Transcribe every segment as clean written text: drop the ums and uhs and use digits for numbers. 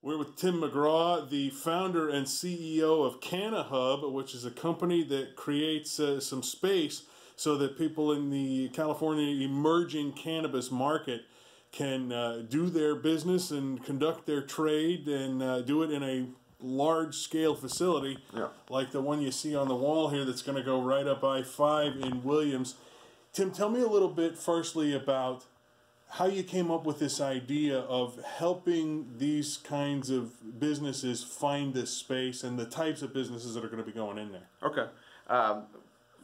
We're with Tim McGraw, the founder and CEO of CannaHub, which is a company that creates some space so that people in the California emerging cannabis market can do their business and conduct their trade and do it in a large-scale facility like the one you see on the wall here that's going to go right up I-5 in Williams. Tim, tell me a little bit firstly about how you came up with this idea of helping these kinds of businesses find this space and the types of businesses that are going to be going in there. Okay.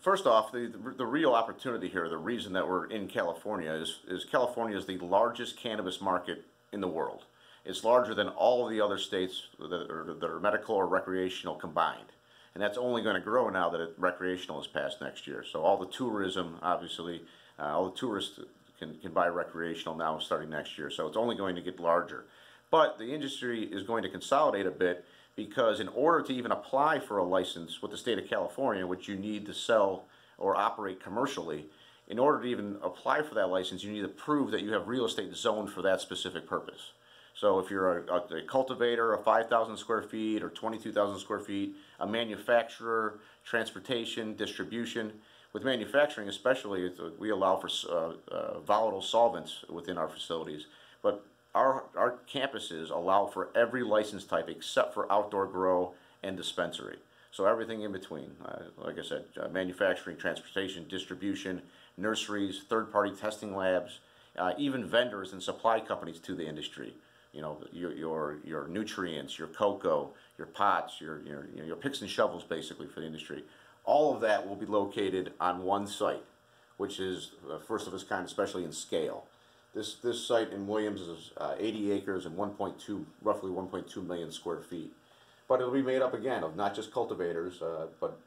First off, the real opportunity here, the reason that we're in California is California is the largest cannabis market in the world. It's larger than all of the other states that are medical or recreational combined. And that's only going to grow now that recreational is passed next year. So all the tourism, obviously, all the tourists can buy recreational now starting next year. So it's only going to get larger. But the industry is going to consolidate a bit because in order to even apply for a license with the state of California, which you need to sell or operate commercially, in order to even apply for that license, you need to prove that you have real estate zoned for that specific purpose. So if you're a cultivator of 5,000 square feet or 22,000 square feet, a manufacturer, transportation, distribution. With manufacturing especially, we allow for volatile solvents within our facilities. But our campuses allow for every license type except for outdoor grow and dispensary. So everything in between, like I said, manufacturing, transportation, distribution, nurseries, third-party testing labs, even vendors and supply companies to the industry. You know, your nutrients, your cocoa, your pots, your picks and shovels basically for the industry. All of that will be located on one site, which is first of its kind, especially in scale. This site in Williams is 80 acres and roughly 1.2 million square feet. But it'll be made up again of not just cultivators, but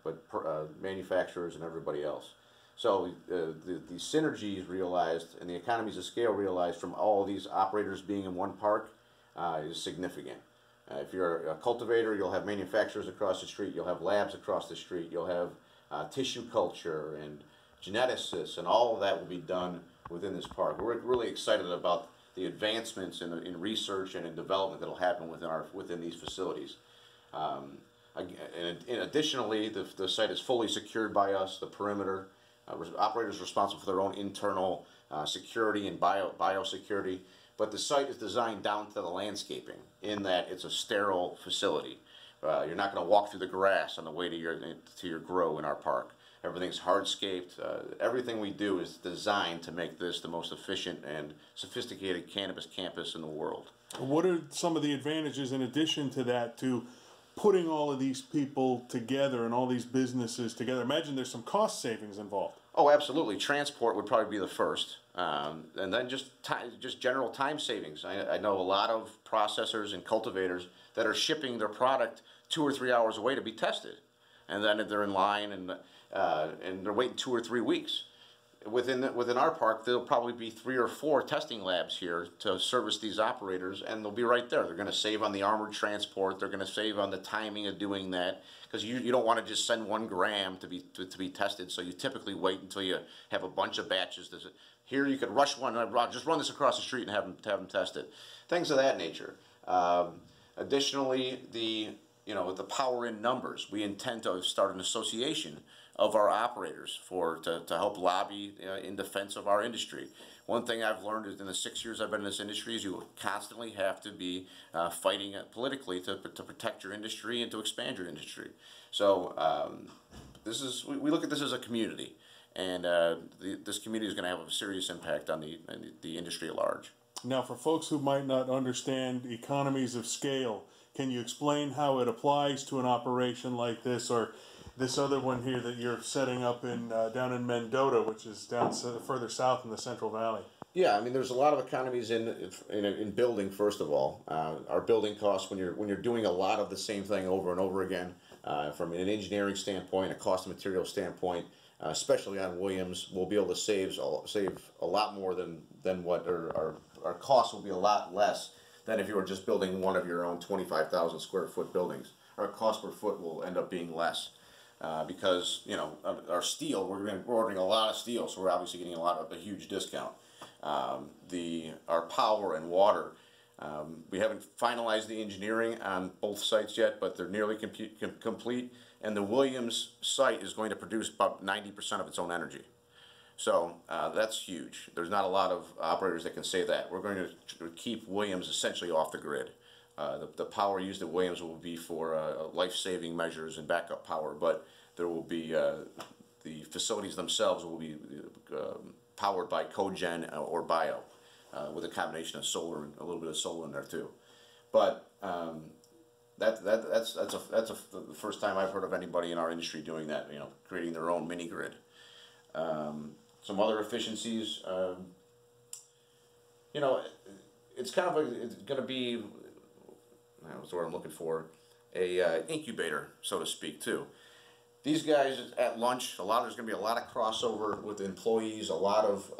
manufacturers and everybody else. So the synergies realized and the economies of scale realized from all of these operators being in one park is significant. If you're a cultivator, you'll have manufacturers across the street, you'll have labs across the street, you'll have tissue culture and geneticists, and all of that will be done within this park. We're really excited about the advancements in research and in development that will happen within these facilities. And additionally, the site is fully secured by us, the perimeter. Operators are responsible for their own internal security and biosecurity. But the site is designed down to the landscaping in that it's a sterile facility. You're not going to walk through the grass on the way to your grow in our park. Everything's hardscaped. Everything we do is designed to make this the most efficient and sophisticated cannabis campus in the world. What are some of the advantages in addition to that to putting all of these people together and all these businesses together? Imagine there's some cost savings involved. Oh, absolutely. Transport would probably be the first. And then just general time savings. I know a lot of processors and cultivators that are shipping their product 2 or 3 hours away to be tested. And then they're in line and they're waiting 2 or 3 weeks. Within our park, there'll probably be 3 or 4 testing labs here to service these operators, and they'll be right there. They're going to save on the armored transport. They're going to save on the timing of doing that, because you don't want to just send 1 gram to be tested. So you typically wait until you have a bunch of batches. Here you could rush one, just run this across the street and have them tested. Things of that nature. Additionally, the power in numbers. We intend to start an association of our operators to help lobby in defense of our industry. One thing I've learned is in the 6 years I've been in this industry is you constantly have to be fighting politically to protect your industry and to expand your industry. So we look at this as a community, and this community is going to have a serious impact on the industry at large. Now, for folks who might not understand economies of scale, can you explain how it applies to an operation like this, or this other one here that you're setting up down in Mendota, which is down further south in the Central Valley? Yeah, I mean, there's a lot of economies in building. First of all, our building costs when you're doing a lot of the same thing over and over again, from an engineering standpoint, a cost of material standpoint, especially on Williams, we'll be able to save a lot more than what our costs will be a lot less than if you were just building one of your own 25,000 square foot buildings. Our cost per foot will end up being less because our steel, we're ordering a lot of steel, so we're obviously getting a huge discount. Our power and water, We haven't finalized the engineering on both sites yet, but they're nearly complete. And the Williams site is going to produce about 90% of its own energy. So that's huge. There's not a lot of operators that can say that. We're going to keep Williams essentially off the grid. The power used at Williams will be for life-saving measures and backup power, but there will be the facilities themselves will be powered by cogen or bio, with a combination of solar and a little bit of solar in there too. But that's the first time I've heard of anybody in our industry doing that. You know, creating their own mini grid. Some other efficiencies. You know, it's kind of it's going to be, that's the word I'm looking for, a incubator, so to speak, too. These guys at lunch, there's going to be a lot of crossover with employees. A lot of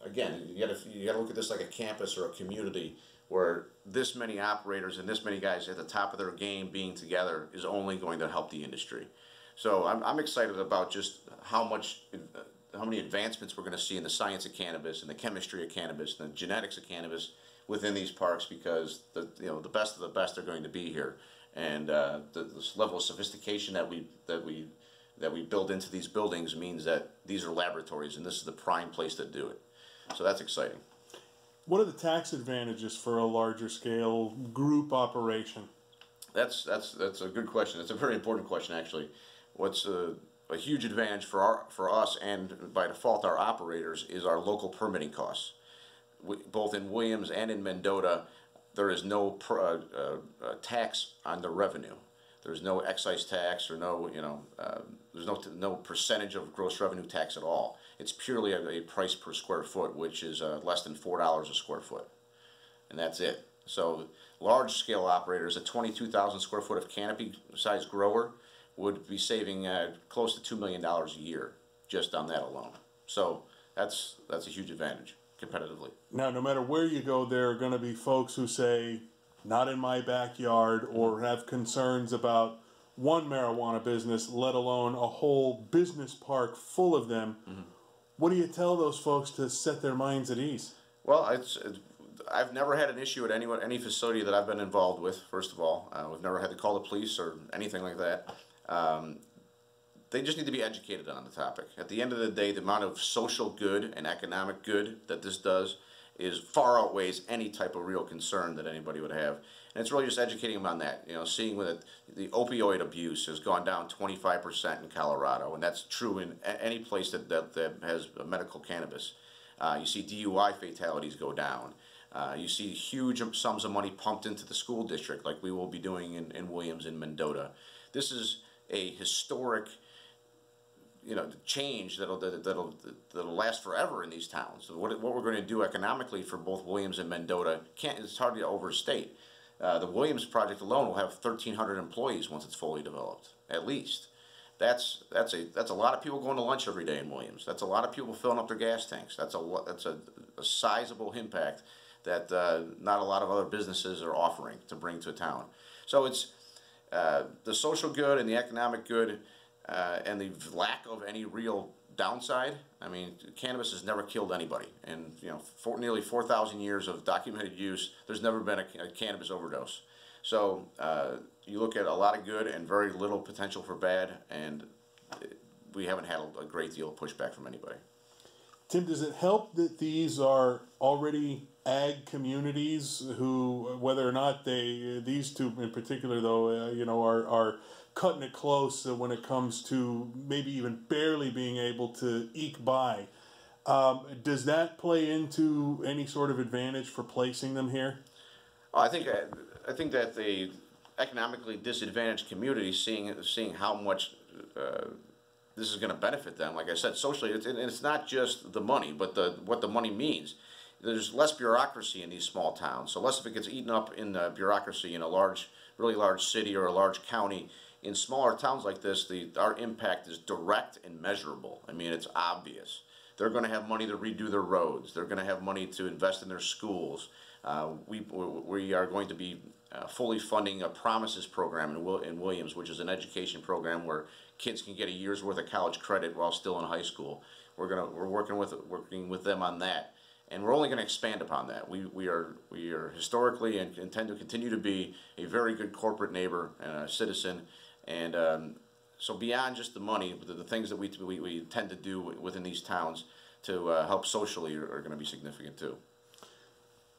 again, you got to look at this like a campus or a community where this many operators and this many guys at the top of their game being together is only going to help the industry. So I'm excited about just how many advancements we're going to see in the science of cannabis and the chemistry of cannabis and the genetics of cannabis within these parks, because the best of the best are going to be here, and this level of sophistication that we build into these buildings means that these are laboratories, and this is the prime place to do it. So that's exciting. What are the tax advantages for a larger scale group operation? That's a good question. It's a very important question, actually. What's a huge advantage for us and by default our operators is our local permitting costs. Both in Williams and in Mendota, there is no tax on the revenue. There's no excise tax or there's no percentage of gross revenue tax at all. It's purely a price per square foot, which is less than $4 a square foot, and that's it. So large scale operators, a 22,000 square foot of canopy size grower would be saving close to $2 million a year just on that alone. So that's a huge advantage competitively. Now, no matter where you go, there are going to be folks who say, not in my backyard, or have concerns about one marijuana business, let alone a whole business park full of them. Mm-hmm. What do you tell those folks to set their minds at ease? Well, I've never had an issue at any facility that I've been involved with, first of all. We've never had to call the police or anything like that. They just need to be educated on the topic. At the end of the day, the amount of social good and economic good that this does far outweighs any type of real concern that anybody would have. And it's really just educating them on that. You know, seeing that the opioid abuse has gone down 25% in Colorado, and that's true in any place that has medical cannabis. You see DUI fatalities go down. You see huge sums of money pumped into the school district, like we will be doing in Williams and Mendota. This is a historic, change that'll last forever in these towns. So what we're going to do economically for both Williams and Mendota it's hard to overstate. The Williams project alone will have 1,300 employees once it's fully developed, at least. That's a lot of people going to lunch every day in Williams. That's a lot of people filling up their gas tanks. That's a sizable impact that not a lot of other businesses are offering to bring to a town. So it's the social good and the economic good and the lack of any real downside. I mean, cannabis has never killed anybody, and for nearly 4,000 years of documented use, there's never been a cannabis overdose. So you look at a lot of good and very little potential for bad, and we haven't had a great deal of pushback from anybody. Tim, does it help that these are already ag communities who, whether or not these two in particular though, are cutting it close when it comes to maybe even barely being able to eke by? Does that play into any sort of advantage for placing them here? I think that the economically disadvantaged community, seeing how much this is going to benefit them, like I said, socially, it's not just the money, but what the money means. There's less bureaucracy in these small towns, so less if it gets eaten up in the bureaucracy in a really large city or a large county. In smaller towns like this, our impact is direct and measurable. I mean, it's obvious. They're going to have money to redo their roads. They're going to have money to invest in their schools. We are going to be fully funding a Promises program in Williams, which is an education program where kids can get a year's worth of college credit while still in high school. We're working with them on that, and we're only going to expand upon that. We are historically and intend to continue to be a very good corporate neighbor and a citizen, and so beyond just the money, the things that we intend to do within these towns to help socially are going to be significant too.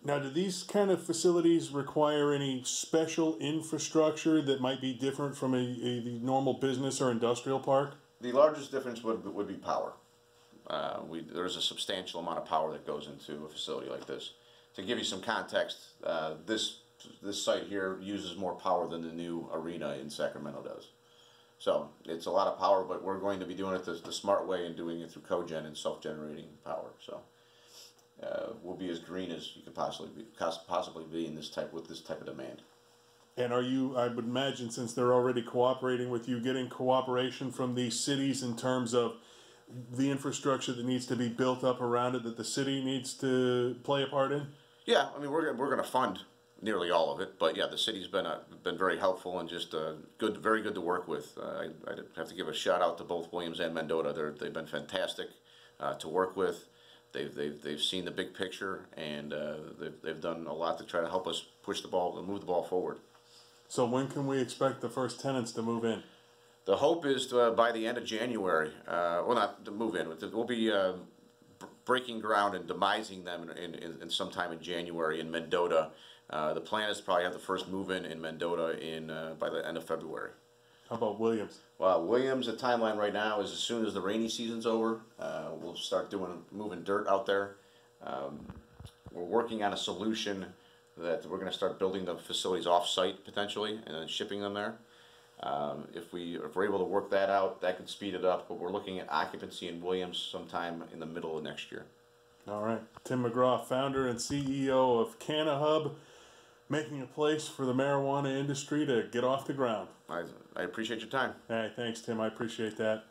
Now, do these kind of facilities require any special infrastructure that might be different from a normal business or industrial park? The largest difference would be power. There's a substantial amount of power that goes into a facility like this. To give you some context, this site here uses more power than the new arena in Sacramento does. So it's a lot of power, but we're going to be doing it the smart way and doing it through cogen and self-generating power. So we'll be as green as you could possibly be in with this type of demand. And are you, I would imagine, since they're already cooperating with you, getting cooperation from these cities in terms of the infrastructure that needs to be built up around it that the city needs to play a part in? Yeah, I mean we're going to fund nearly all of it, but yeah, the city's been very helpful and just very good to work with. I have to give a shout out to both Williams and Mendota. They've been fantastic to work with. They've seen the big picture, and they've done a lot to try to help us push the ball and move the ball forward. So when can we expect the first tenants to move in? The hope is by the end of January. Well, not to move in. We'll be breaking ground and demising them in sometime in January in Mendota. The plan is to probably have the first move-in in Mendota by the end of February. How about Williams? Well, Williams, the timeline right now is as soon as the rainy season's over, we'll start moving dirt out there. We're working on a solution that we're going to start building the facilities off-site potentially and then shipping them there. If we're able to work that out, that could speed it up. But we're looking at occupancy in Williams sometime in the middle of next year. All right, Tim McGraw, founder and CEO of CannaHub, making a place for the marijuana industry to get off the ground. I appreciate your time. Hey, thanks, Tim. I appreciate that.